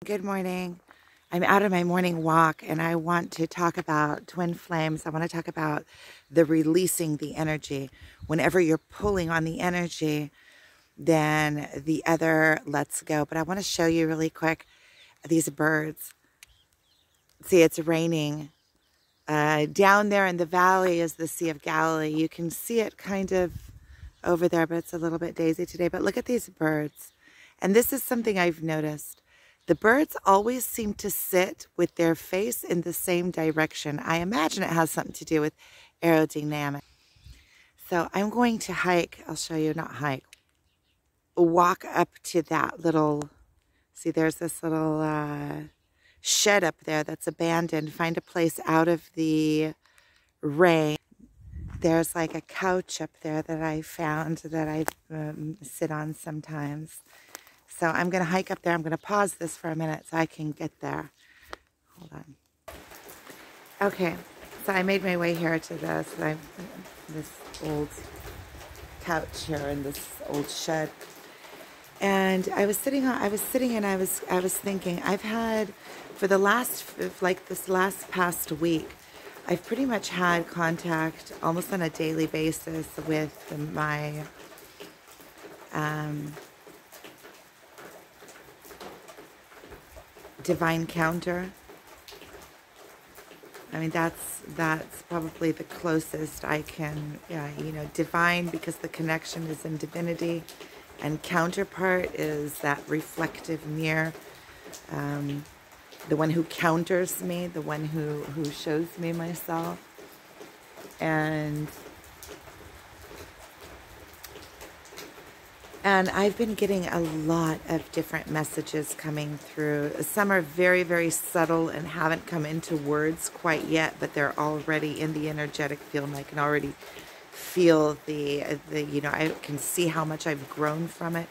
Good morning. I'm out on my morning walk and I want to talk about twin flames. I want to talk about the releasing the energy. Whenever you're pulling on the energy, then the other lets go. But I want to show you really quick these birds. See, it's raining. Down there in the valley is the Sea of Galilee. You can see it kind of over there, but it's a little bit daisy today. But look at these birds. And this is something I've noticed. The birds always seem to sit with their face in the same direction. I imagine it has something to do with aerodynamics. So I'm going to hike. I'll show you, not hike. Walk up to that little, see there's this little shed up there that's abandoned. Find a place out of the rain. There's like a couch up there that I found that I sit on sometimes. So I'm going to hike up there. I'm going to pause this for a minute so I can get there. Hold on. Okay, so I made my way here to this old couch here in this old shed. And I was sitting and I was thinking, I've had for the last, like this last past week, I've pretty much had contact almost on a daily basis with my divine counter. I mean, that's probably the closest I can, divine, because the connection is in divinity, and counterpart is that reflective mirror, the one who counters me, the one who shows me myself. And I've been getting a lot of different messages coming through. Some are very, very subtle and haven't come into words quite yet, but they're already in the energetic field. And I can already feel I can see how much I've grown from it.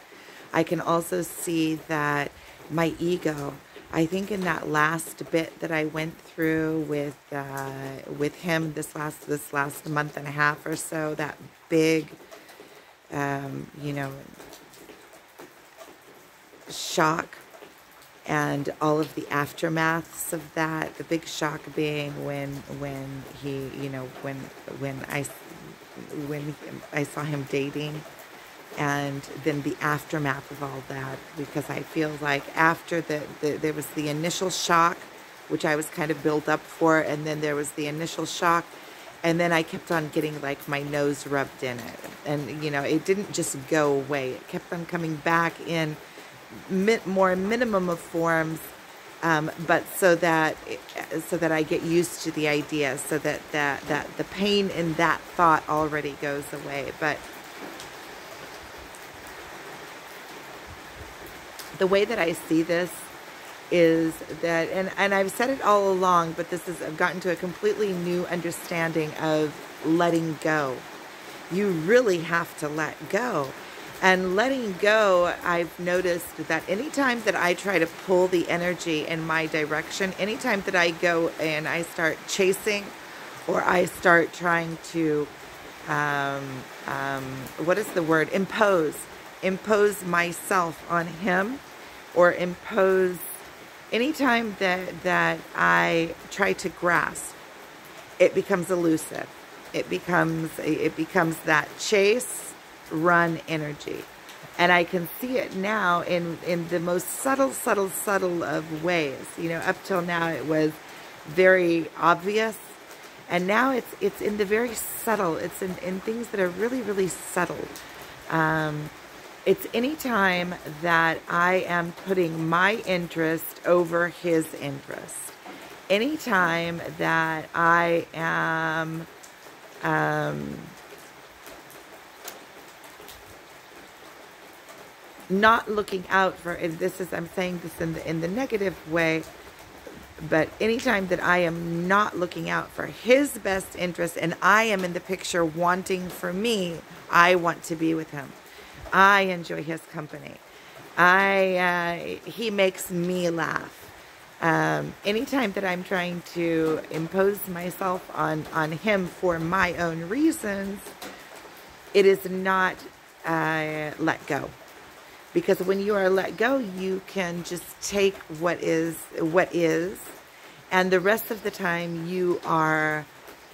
I can also see that my ego, I think in that last bit that I went through with him this last month and a half or so, that big, shock and all of the aftermaths of that. The big shock being when I saw him dating, and then the aftermath of all that, because I feel like after there was the initial shock, which I was kind of built up for, and then there was the initial shock. And then I kept on getting like my nose rubbed in it. And, it didn't just go away. It kept on coming back in more minimum of forms, but so that I get used to the idea, so that the pain in that thought already goes away. But the way that I see this is that, and I've said it all along, but I've gotten to a completely new understanding of letting go. You really have to let go. And letting go, I've noticed that anytime that I try to pull the energy in my direction, anytime that I go and I start chasing, or I start trying to, impose myself on him, or impose, anytime that I try to grasp, it becomes elusive. It becomes that chase, run energy. And I can see it now in the most subtle of ways. Up till now it was very obvious. And now it's in the very subtle. It's in things that are really, really subtle. It's any time that I am putting my interest over his interest. Anytime that I am not looking out for, and I'm saying this in the negative way, but anytime that I am not looking out for his best interest, and I am in the picture wanting for me, I want to be with him. I enjoy his company. He makes me laugh. Anytime that I'm trying to impose myself on him for my own reasons, it is not let go. Because when you are let go, you can just take what is, and the rest of the time you are,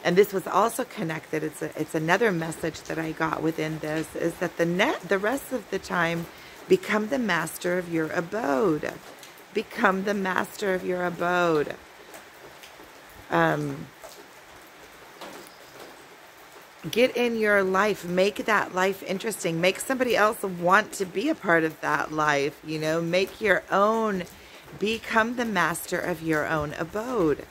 and this was also connected, it's another message that I got within this, is that the rest of the time, become the master of your abode. Become the master of your abode. Get in your life, make that life interesting, make somebody else want to be a part of that life, you know, make your own, become the master of your own abode.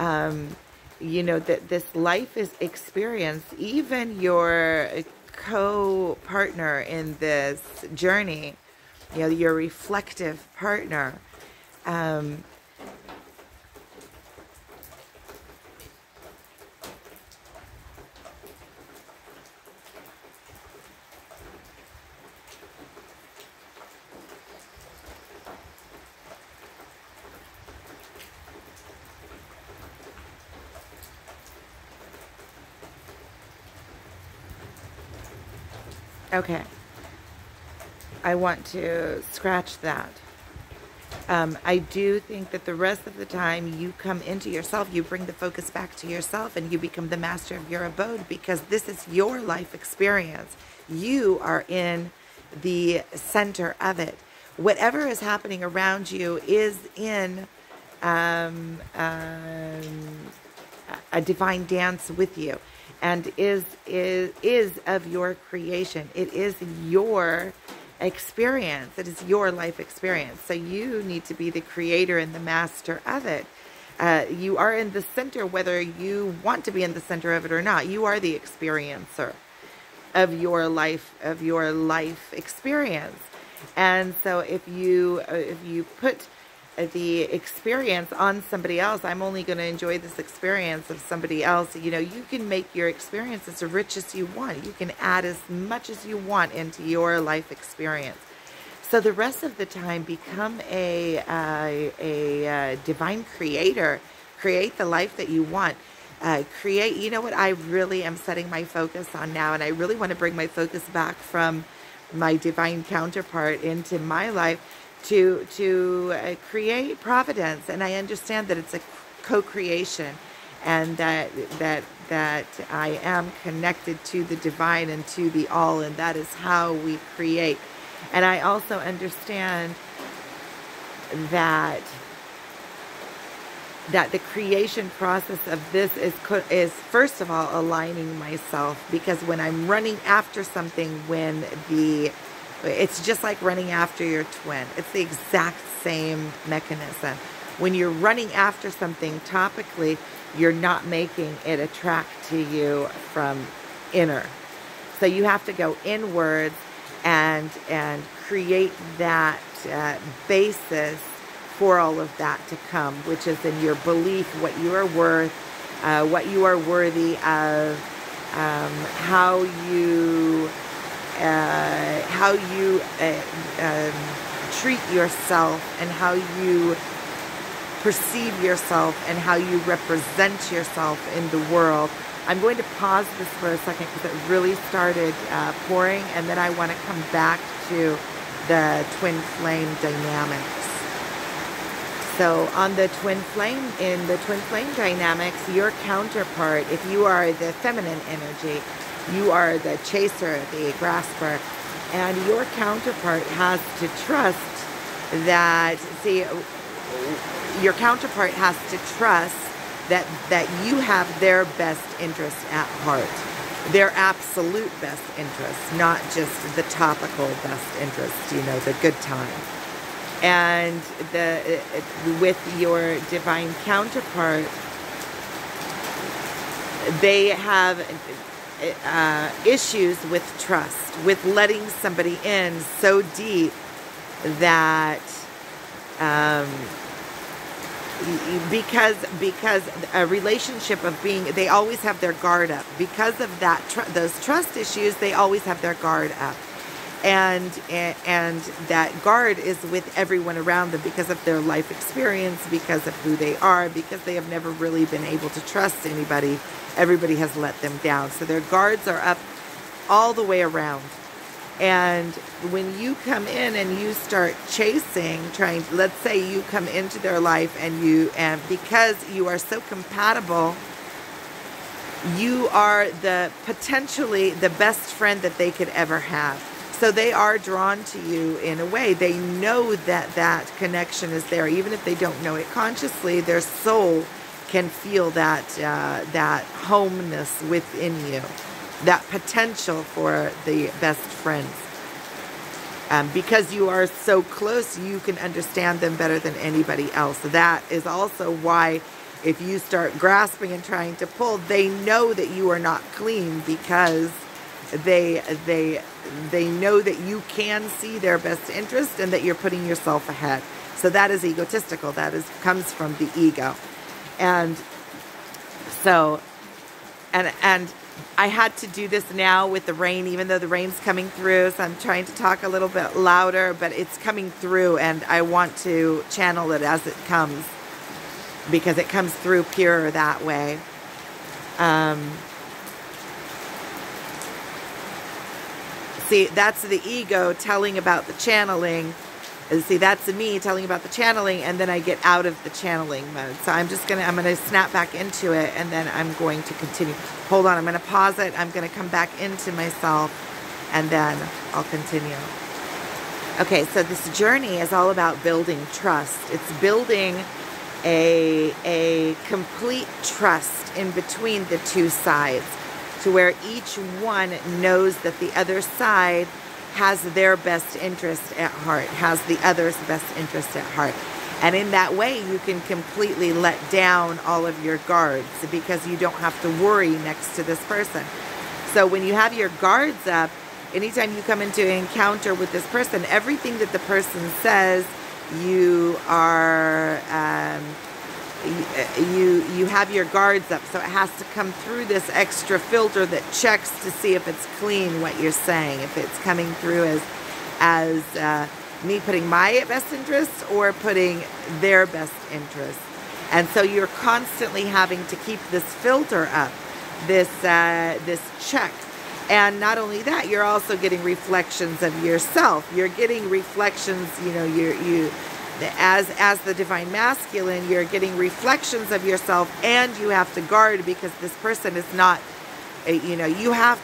You know, that this life is experience, even your co-partner in this journey, you know, your reflective partner, okay, I want to scratch that. I do think that the rest of the time you come into yourself, you bring the focus back to yourself, and you become the master of your abode, because this is your life experience. You are in the center of it. Whatever is happening around you is in a divine dance with you, and is of your creation. It is your experience. It is your life experience. So you need to be the creator and the master of it. You are in the center, whether you want to be in the center of it or not. You are the experiencer of your life experience. And so if you put the experience on somebody else, I'm only going to enjoy this experience of somebody else. You know, you can make your experience as rich as you want. You can add as much as you want into your life experience. So the rest of the time, become a divine creator. Create the life that you want. Create, you know what I really am setting my focus on now, and I really want to bring my focus back from my divine counterpart into my life, to create providence. And I understand that it's a co-creation, and that I am connected to the divine and to the all, and that is how we create. And I also understand that the creation process of this is first of all aligning myself, because when I'm running after something, it's just like running after your twin. It's the exact same mechanism. When you're running after something topically, you're not making it attract to you from inner. So you have to go inwards and create that basis for all of that to come, which is in your belief, what you are worth, what you are worthy of, how you treat yourself, and how you perceive yourself, and how you represent yourself in the world. I'm going to pause this for a second because it really started pouring, and then I want to come back to the twin flame dynamics. So on the twin flame, in the twin flame dynamics, your counterpart, if you are the feminine energy, you are the chaser, the grasper, and your counterpart has to trust that, your counterpart has to trust that you have their best interest at heart, their absolute best interest, not just the topical best interest, you know, the good time. And with your divine counterpart, they have issues with trust, with letting somebody in so deep that because a relationship of being, they always have their guard up. Because of that, those trust issues, they always have their guard up. And that guard is with everyone around them because of their life experience, because of who they are, because they have never really been able to trust anybody. Everybody has let them down. So their guards are up all the way around. And when you come in and you start chasing, let's say you come into their life and because you are so compatible, you are potentially the best friend that they could ever have. So they are drawn to you in a way. They know that connection is there. Even if they don't know it consciously, their soul can feel that homeness within you, that potential for the best friends. Because you are so close, you can understand them better than anybody else. That is also why if you start grasping and trying to pull, they know that you are not clean, because they know that you can see their best interest and that you're putting yourself ahead. So that is egotistical. Comes from the ego. And so, and I had to do this now with the rain, even though the rain's coming through. So I'm trying to talk a little bit louder, but it's coming through and I want to channel it as it comes, because it comes through pure that way. See, that's the ego telling about the channeling. See, that's me telling about the channeling, and then I get out of the channeling mode. So I'm going to snap back into it, and then I'm going to continue. Hold on, I'm going to pause it. I'm going to come back into myself, and then I'll continue. Okay, so this journey is all about building trust. It's building a complete trust in between the two sides, to where each one knows that the other side has their best interest at heart, has the other's best interest at heart. And in that way, you can completely let down all of your guards, because you don't have to worry next to this person. So when you have your guards up, anytime you come into an encounter with this person, everything that the person says, you are... you have your guards up, so it has to come through this extra filter that checks to see if it's clean what you're saying, if it's coming through as me putting my best interests or putting their best interests. And so you're constantly having to keep this filter up, this check. And not only that, you're also getting reflections of yourself. You're getting reflections, as the divine masculine, you're getting reflections of yourself, and you have to guard, because this person is not, you have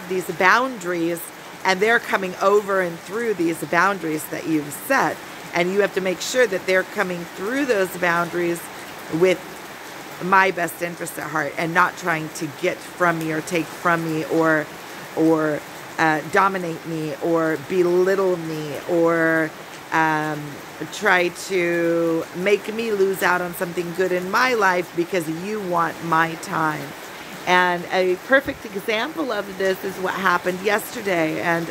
these boundaries, and they're coming over and through these boundaries that you've set, and you have to make sure that they're coming through those boundaries with my best interest at heart, and not trying to get from me or take from me or dominate me or belittle me or try to make me lose out on something good in my life because you want my time. And a perfect example of this is what happened yesterday. And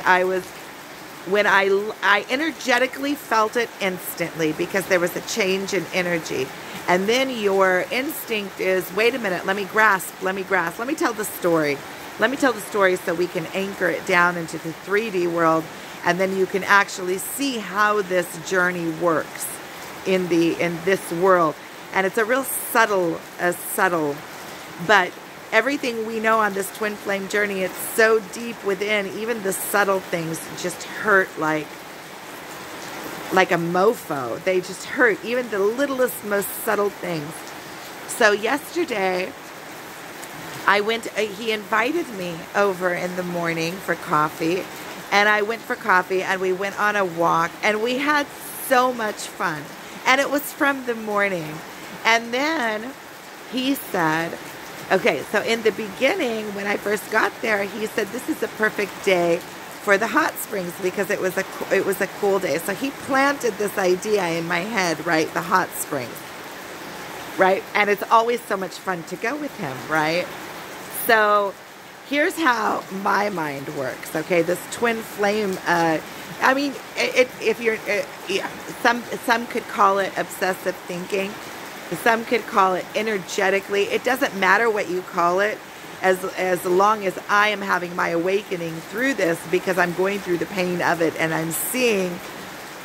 when I energetically felt it instantly, because there was a change in energy. And then your instinct is, wait a minute, let me grasp, let me tell the story. Let me tell the story so we can anchor it down into the 3D world. And then you can actually see how this journey works in this world. And it's a real subtle, but everything we know on this twin flame journey, it's so deep within. Even the subtle things just hurt like a mofo. They just hurt, even the littlest, most subtle things. So yesterday, he invited me over in the morning for coffee. And I went for coffee, and we went on a walk, and we had so much fun. And it was from the morning. And then he said, okay, so in the beginning, when I first got there, he said, this is a perfect day for the hot springs, because it was a cool day. So he planted this idea in my head, right? The hot springs, right? And it's always so much fun to go with him, right? So here's how my mind works, okay? This twin flame, some could call it obsessive thinking. Some could call it energetically. It doesn't matter what you call it, as long as I am having my awakening through this, because I'm going through the pain of it, and I'm seeing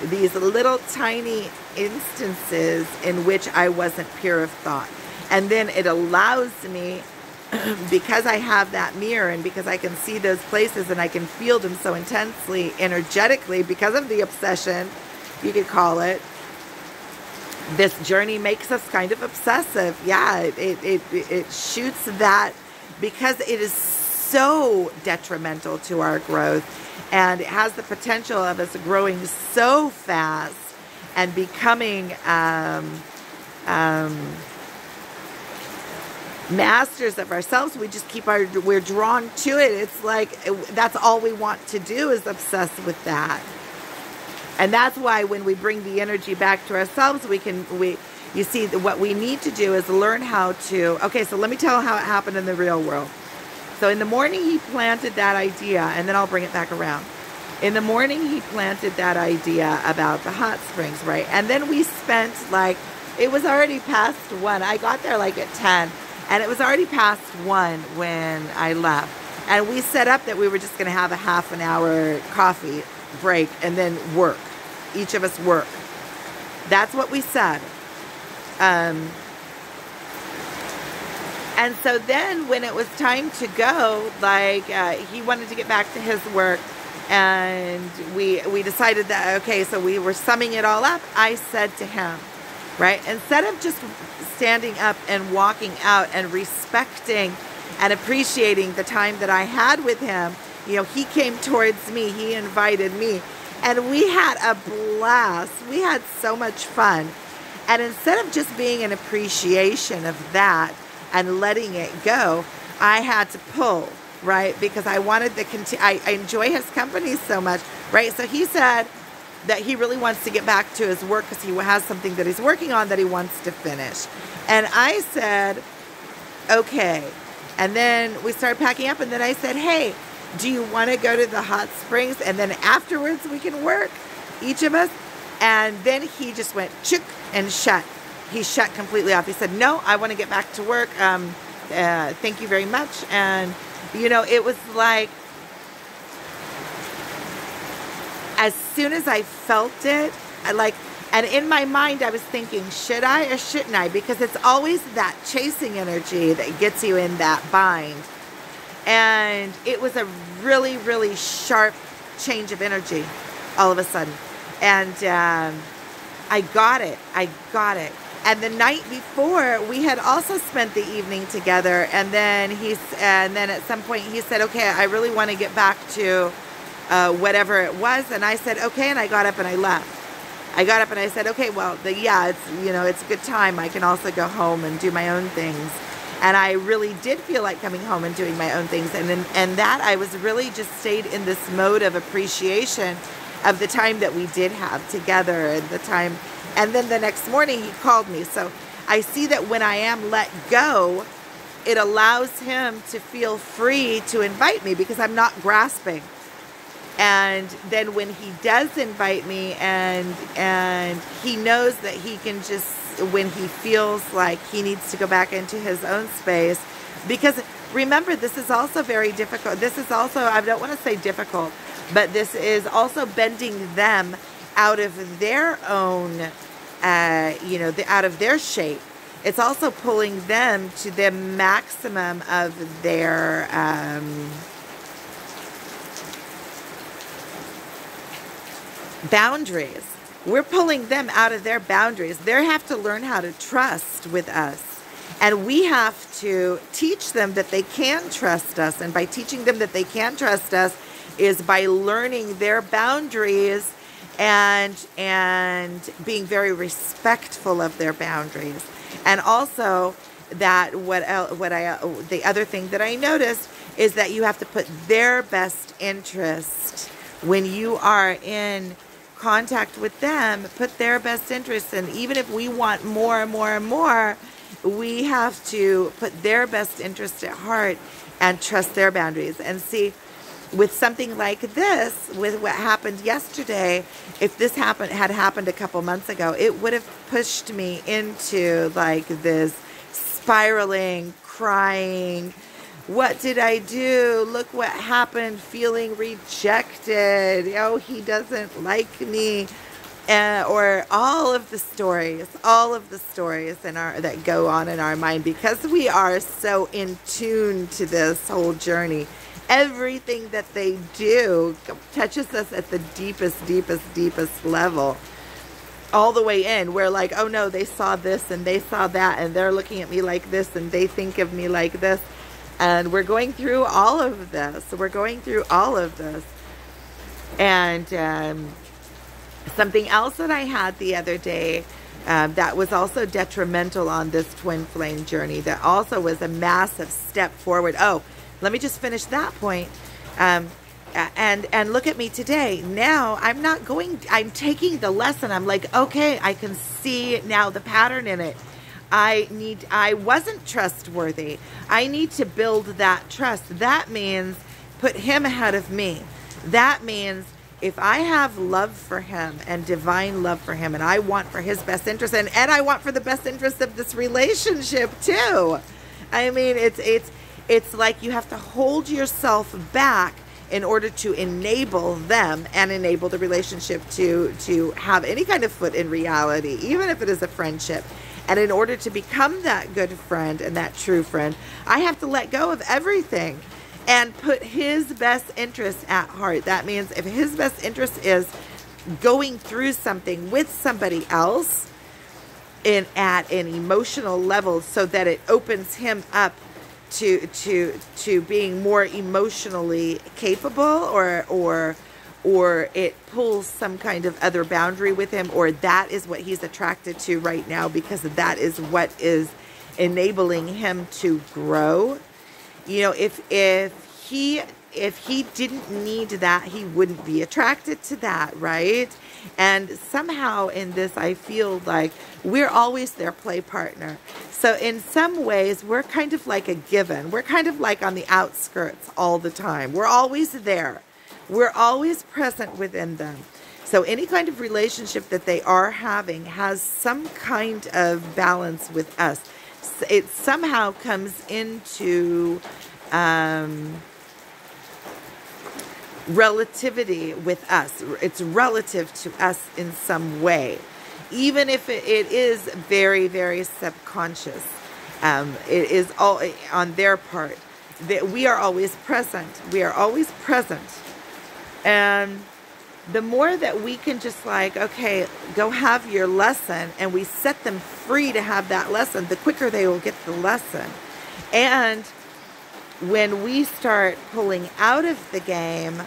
these little tiny instances in which I wasn't pure of thought. And then it allows me because I have that mirror and because I can see those places and I can feel them so intensely, energetically, because of the obsession, you could call it, this journey makes us kind of obsessive. Yeah, it shoots that because it is so detrimental to our growth, and it has the potential of us growing so fast and becoming masters of ourselves. We just we're drawn to it. It's like that's all we want to do is obsess with that. And that's why when we bring the energy back to ourselves, you see, what we need to do is learn how to, okay, so let me tell how it happened in the real world. So in the morning, he planted that idea, and then I'll bring it back around. In the morning, he planted that idea about the hot springs, right? And then we spent it was already past 1. I got there at 10, and it was already past 1 when I left. And we set up that we were just going to have a half an hour coffee break and then work. Each of us work. That's what we said. And so then when it was time to go, he wanted to get back to his work, and we decided that, okay, so we were summing it all up. I said to him, right, instead of just standing up and walking out and respecting and appreciating the time that I had with him, he came towards me, he invited me, and we had a blast. We had so much fun. And instead of just being an appreciation of that and letting it go, I had to pull, right? Because I wanted I enjoy his company so much, right? So he said that he really wants to get back to his work because he has something that he's working on that he wants to finish. And I said, okay. And then we started packing up, and then I said, hey, do you want to go to the hot springs? And then afterwards we can work, each of us. And then he just went chook and shut. He shut completely off. He said, no, I want to get back to work. Thank you very much. And, it was as soon as I felt it, and in my mind I was thinking, should I or shouldn't I? Because it's always that chasing energy that gets you in that bind. And it was a really, really sharp change of energy all of a sudden. And I got it. And the night before, we had also spent the evening together. And then at some point he said, okay, I really want to get back to whatever it was. And I said, okay. And I got up and I left. I got up and I said, okay, well, it's a good time. I can also go home and do my own things. And I really did feel like coming home and doing my own things. And that I was really just stayed in this mode of appreciation of the time that we did have together and the time. And then the next morning he called me. So I see that when I am let go, it allows him to feel free to invite me because I'm not grasping. And then when he does invite me and he knows that he can just, when he feels like he needs to go back into his own space, because remember, this is also very difficult. This is also, I don't want to say difficult, but this is also bending them out of their own, out of their shape. It's also pulling them to the maximum of their, boundaries. We're pulling them out of their boundaries. They have to learn how to trust with us. And we have to teach them that they can trust us. And by teaching them that they can trust us is by learning their boundaries and being very respectful of their boundaries. And also that the other thing that I noticed is that you have to put their best interest when you are in contact with them, put their best interest. And even if we want more and more and more, we have to put their best interest at heart and trust their boundaries. And see, with something like this, with what happened yesterday, if this had happened a couple months ago, it would have pushed me into this spiraling, crying, what did I do? Look what happened, feeling rejected. Oh, he doesn't like me. or all of the stories that go on in our mind, because we are so in tune to this whole journey. Everything that they do touches us at the deepest level. All the way in, we're like, oh no, they saw this and they saw that, and they're looking at me like this, and they think of me like this. And we're going through all of this. And something else that I had the other day that was also detrimental on this twin flame journey, that also was a massive step forward. Oh, let me just finish that point. And look at me today. Now I'm taking the lesson. I'm like, okay, I can see now the pattern in it. I wasn't trustworthy. I need to build that trust. That means put him ahead of me. That means if I have love for him and divine love for him, and I want for his best interest, and I want for the best interest of this relationship too. I mean, it's like you have to hold yourself back in order to enable them and enable the relationship to have any kind of foot in reality, even if it is a friendship. And in order to become that good friend and that true friend, I have to let go of everything and put his best interest at heart. That means if his best interest is going through something with somebody else at an emotional level, so that it opens him up to being more emotionally capable, or it pulls some kind of other boundary with him, or that is what he's attracted to right now because that is what is enabling him to grow. You know, if he didn't need that, he wouldn't be attracted to that, right? And somehow in this, I feel like we're always their play partner. So in some ways, we're kind of like a given. We're kind of like on the outskirts all the time. We're always there. We're always present within them. So any kind of relationship that they are having has some kind of balance with us. It somehow comes into relativity with us. It's relative to us in some way, even if it is very, very subconscious. It is all on their part. That we are always present. We are always present. And the more that we can just like, okay, go have your lesson, and we set them free to have that lesson, the quicker they will get the lesson. And when we start pulling out of the game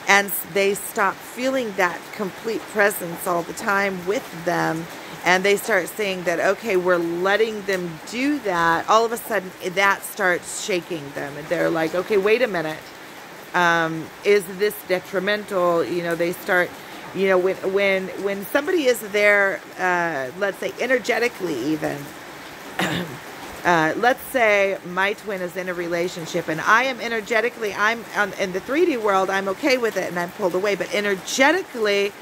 and they stop feeling that complete presence all the time with them, and they start saying that, okay, we're letting them do that, all of a sudden that starts shaking them. And they're like, okay, wait a minute. Is this detrimental? You know, they start, you know, when somebody is there, let's say energetically even, let's say my twin is in a relationship and I am energetically, in the 3D world, I'm okay with it and I'm pulled away, but energetically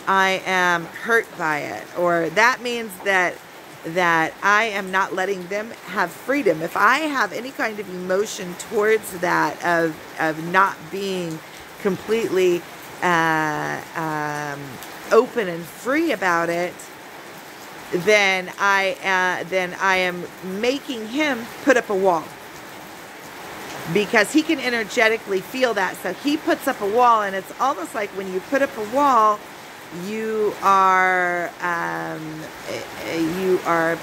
I am hurt by it, or that means that I am not letting them have freedom. If I have any kind of emotion towards that of not being completely open and free about it, then I am making him put up a wall, because he can energetically feel that. So he puts up a wall, and it's almost like when you put up a wall, you are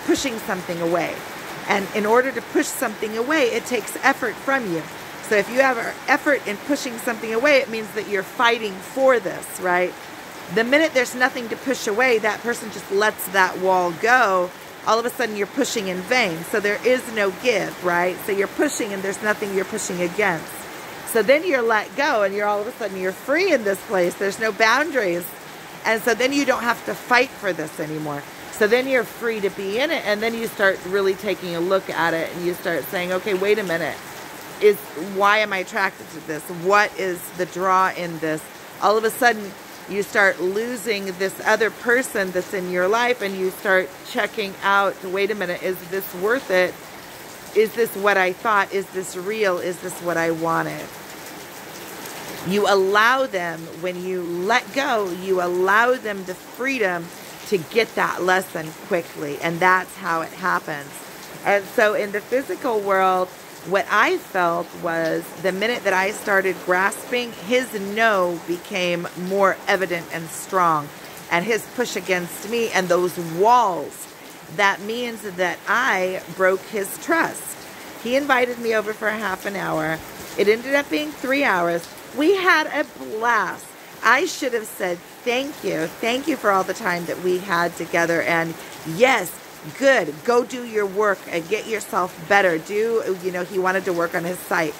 pushing something away. And in order to push something away, it takes effort from you. So if you have effort in pushing something away, it means that you're fighting for this, right? The minute there's nothing to push away, that person just lets that wall go. All of a sudden, you're pushing in vain. So there is no give, right? So you're pushing and there's nothing you're pushing against. So then you're let go, and you're all of a sudden, you're free in this place. There's no boundaries. And so then you don't have to fight for this anymore. So then you're free to be in it. And then you start really taking a look at it, and you start saying, okay, wait a minute. Why am I attracted to this? What is the draw in this? All of a sudden, you start losing this other person that's in your life, and you start checking out, wait a minute, is this worth it? Is this what I thought? Is this real? Is this what I wanted? You allow them, when you let go, you allow them the freedom to get that lesson quickly. And that's how it happens. And so in the physical world, what I felt was the minute that I started grasping, his no became more evident and strong. And his push against me and those walls, that means that I broke his trust. He invited me over for a half an hour. It ended up being 3 hours. We had a blast. I should have said thank you. Thank you for all the time that we had together. And yes, good. Go do your work and get yourself better. He wanted to work on his site.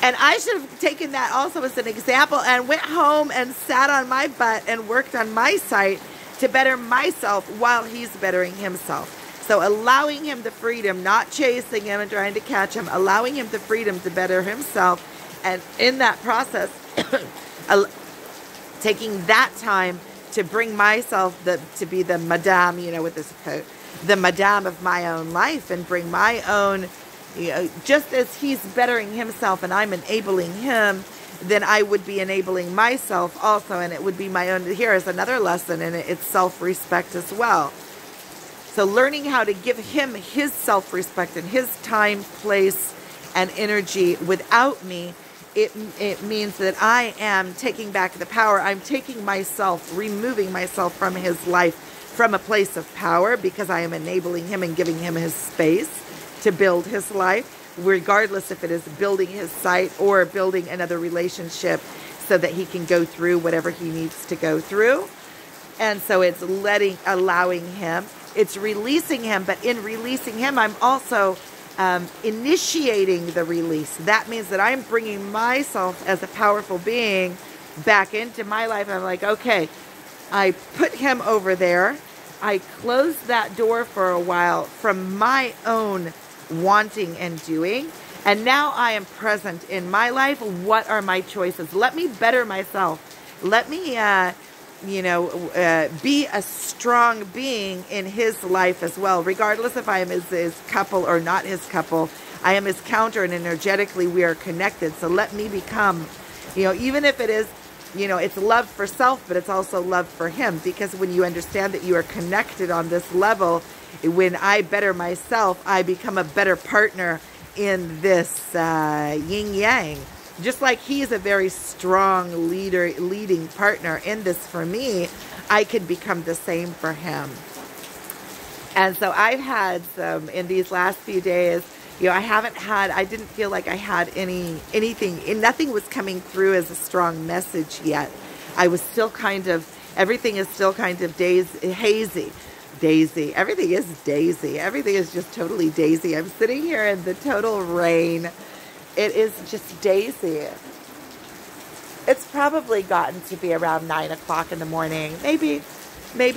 And I should have taken that also as an example and went home and sat on my butt and worked on my site to better myself while he's bettering himself. So allowing him the freedom, not chasing him and trying to catch him, allowing him the freedom to better himself. And in that process, taking that time to bring myself to be the madame, with this quote, the madame of my own life, and bring my own, just as he's bettering himself and I'm enabling him, then I would be enabling myself also, and it would be my own. Here is another lesson, and it's self-respect as well. So learning how to give him his self-respect and his time, place, and energy without me, it means that I am taking back the power. I'm taking myself, removing myself from his life from a place of power, because I am enabling him and giving him his space to build his life, regardless if it is building his site or building another relationship so that he can go through whatever he needs to go through. And so it's allowing him, it's releasing him, but in releasing him, I'm also initiating the release. That means that I'm bringing myself as a powerful being back into my life. I'm like, okay, I put him over there. I closed that door for a while from my own wanting and doing. And now I am present in my life. What are my choices? Let me better myself. Let me, be a strong being in his life as well, regardless if I am his couple or not his couple. I am his counter, and energetically we are connected. So let me become, even if it is, it's love for self, but it's also love for him. Because when you understand that you are connected on this level, when I better myself, I become a better partner in this yin-yang. Just like he is a very strong leading partner in this for me, I could become the same for him. And so I've had some, in these last few days, I didn't feel like I had anything, and nothing was coming through as a strong message yet. I was still everything is still kind of hazy. Daisy. Everything is daisy. Everything is just totally daisy. I'm sitting here in the total rain. It is just daisy. It's probably gotten to be around 9 o'clock in the morning. Maybe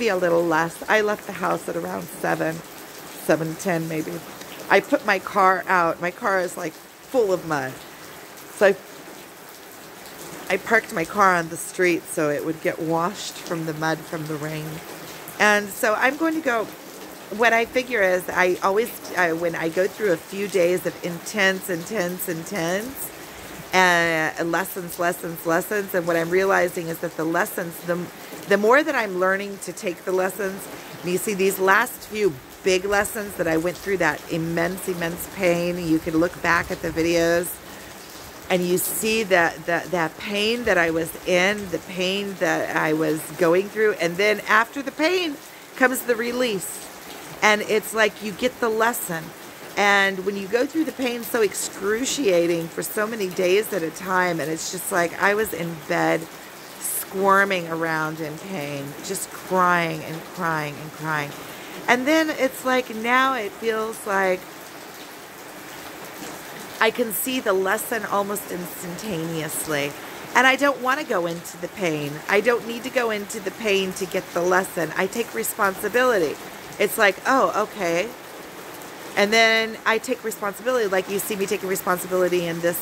a little less. I left the house at around 7:10 maybe. I put my car out. My car is like full of mud. So I parked my car on the street so it would get washed from the mud from the rain. And so I'm going to go. What I figure is when I go through a few days of intense, and lessons, and what I'm realizing is that the lessons, the more that I'm learning to take the lessons, and you see these last few big lessons that I went through, that immense pain, you can look back at the videos and you see that pain that I was in, the pain that I was going through, and then after the pain comes the release. And it's like you get the lesson. And when you go through the pain so excruciating for so many days at a time, and it's just like I was in bed squirming around in pain, just crying and crying and crying. And then it's like now it feels like I can see the lesson almost instantaneously. And I don't want to go into the pain. I don't need to go into the pain to get the lesson. I take responsibility. It's like, oh, okay. And then I take responsibility, like you see me taking responsibility in this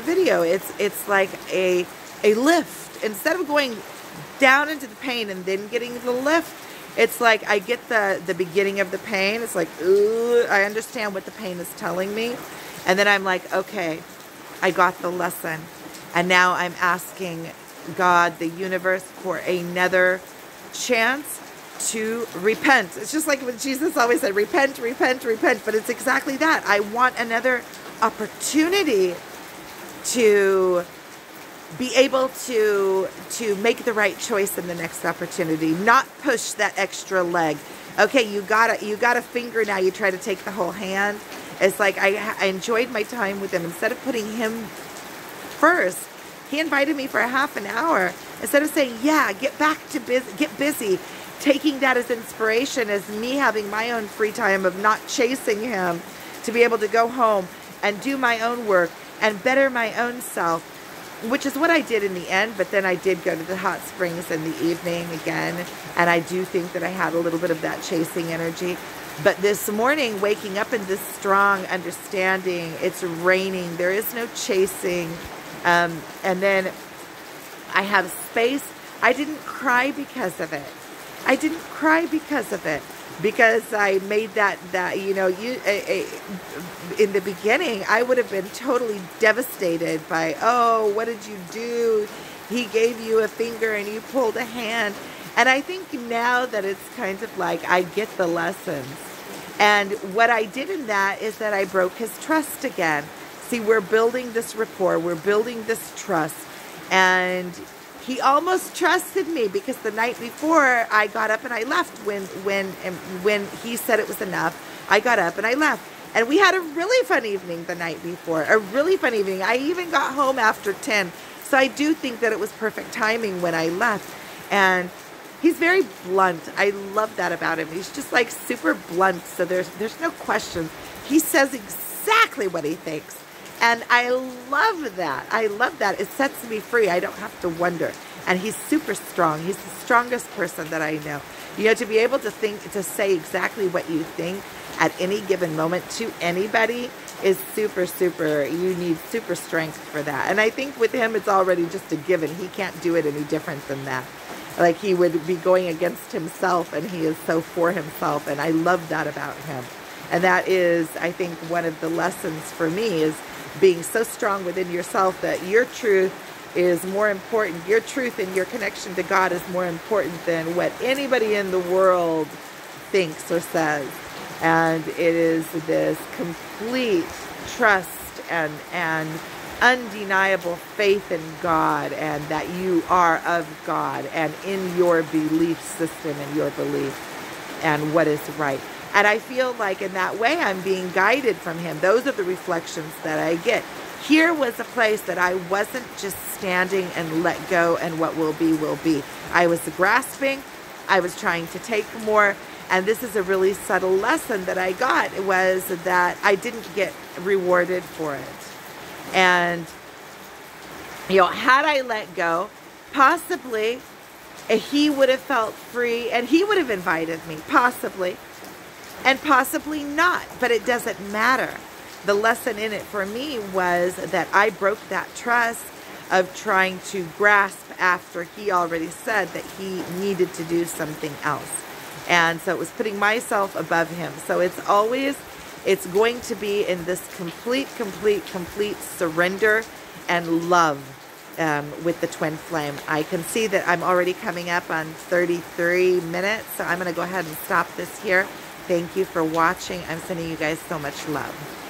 video. It's like a lift. Instead of going down into the pain and then getting the lift, it's like I get the beginning of the pain. It's like, ooh, I understand what the pain is telling me. And then I'm like, okay, I got the lesson. And now I'm asking God, the universe, for another chance to repent. It's just like when Jesus always said, repent, repent, repent. But it's exactly that. I want another opportunity to be able to make the right choice in the next opportunity, not push that extra leg. Okay, you got a finger now, you try to take the whole hand. It's like I enjoyed my time with him. Instead of putting him first, he invited me for a half an hour. Instead of saying, yeah, get busy, taking that as inspiration, as me having my own free time of not chasing him, to be able to go home and do my own work and better my own self, which is what I did in the end. But then I did go to the hot springs in the evening again, and I do think that I had a little bit of that chasing energy. But this morning, waking up in this strong understanding, it's raining, there is no chasing, and then I have space. I didn't cry because of it. I didn't cry because of it, because I made that in the beginning, I would have been totally devastated by, oh, what did you do? He gave you a finger and you pulled a hand. And I think now that it's kind of like I get the lessons. And what I did in that is that I broke his trust again. See, we're building this rapport, we're building this trust, and he almost trusted me, because the night before I got up and I left when he said it was enough. I got up and I left, and we had a really fun evening the night before, a really fun evening. I even got home after 10, so I do think that it was perfect timing when I left. And he's very blunt. I love that about him. He's just like super blunt, so there's no questions. He says exactly what he thinks. And I love that. I love that. It sets me free. I don't have to wonder. And he's super strong. He's the strongest person that I know. You know, to be able to say exactly what you think at any given moment to anybody is super, super, you need super strength for that. And I think with him, it's already just a given. He can't do it any different than that. Like, he would be going against himself, and he is so for himself. And I love that about him. And that is, I think, one of the lessons for me, is being so strong within yourself that your truth is more important. Your truth and your connection to God is more important than what anybody in the world thinks or says. And it is this complete trust and undeniable faith in God, and that you are of God, and in your belief system and your belief and what is right. And I feel like in that way, I'm being guided from him. Those are the reflections that I get. Here was a place that I wasn't just standing and let go and what will be, will be. I was grasping. I was trying to take more. And this is a really subtle lesson that I got. It was that I didn't get rewarded for it. And, you know, had I let go, possibly he would have felt free and he would have invited me, possibly. And possibly not, but it doesn't matter. The lesson in it for me was that I broke that trust of trying to grasp after he already said that he needed to do something else. And so it was putting myself above him. So it's going to be in this complete surrender and love with the twin flame. I can see that I'm already coming up on 33 minutes, so I'm going to go ahead and stop this here. Thank you for watching. I'm sending you guys so much love.